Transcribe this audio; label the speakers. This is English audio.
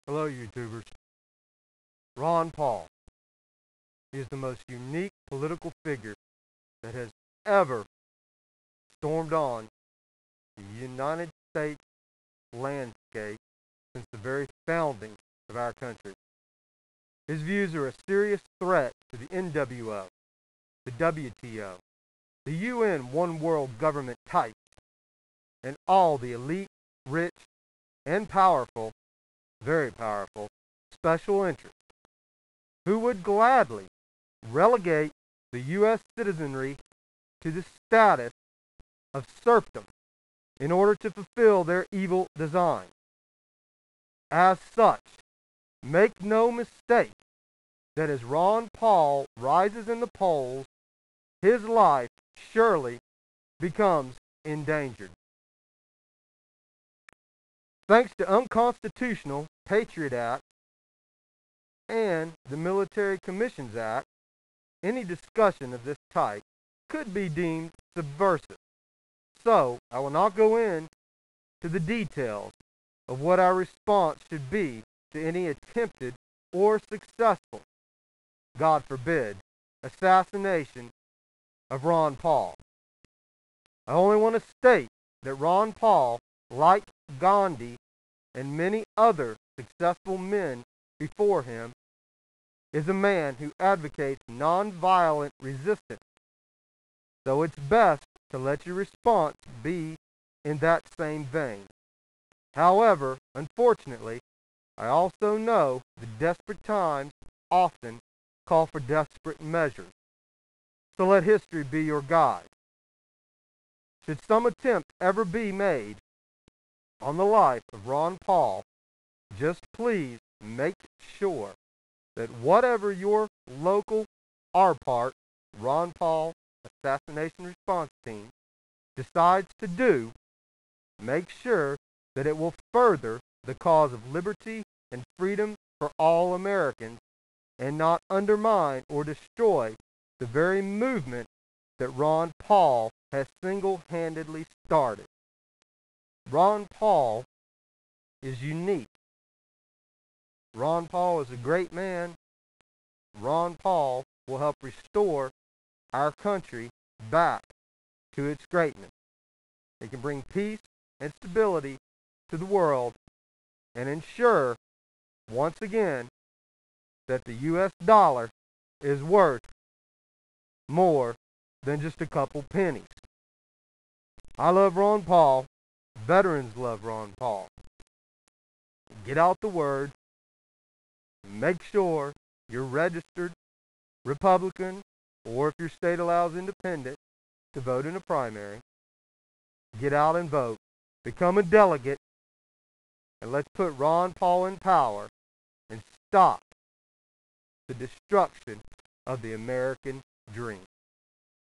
Speaker 1: Hello, YouTubers. Ron Paul is the most unique political figure that has ever stormed on the United States landscape since the very founding of our country. His views are a serious threat to the NWO, the WTO, the UN one world government types, and all the elite, rich, and powerful, very powerful, special interests who would gladly relegate the U.S. citizenry to the status of serfdom in order to fulfill their evil design. As such, make no mistake that as Ron Paul rises in the polls, his life surely becomes endangered. Thanks to Unconstitutional Patriot Act and the Military Commissions Act, any discussion of this type could be deemed subversive. So, I will not go into the details of what our response should be to any attempted or successful, God forbid, assassination of Ron Paul. I only want to state that Ron Paul, like Ghandi and many other successful men before him, is a man who advocates nonviolent resistance. So it's best to let your response be in that same vein. However, unfortunately, I also know that desperate times often call for desperate measures. So let history be your guide. Should some attempt ever be made on the life of Ron Paul, just please make sure that whatever your local RPART, Ron Paul Assassination Response Team, decides to do, make sure that it will further the cause of liberty and freedom for all Americans and not undermine or destroy the very movement that Ron Paul has single-handedly started. Ron Paul is unique. Ron Paul is a great man. Ron Paul will help restore our country back to its greatness. He can bring peace and stability to the world and ensure, once again, that the U.S. dollar is worth more than just a couple pennies. I love Ron Paul. Veterans love Ron Paul. Get out the word. Make sure you're registered Republican, or if your state allows independent to vote in a primary. Get out and vote. Become a delegate. And let's put Ron Paul in power and stop the destruction of the American dream.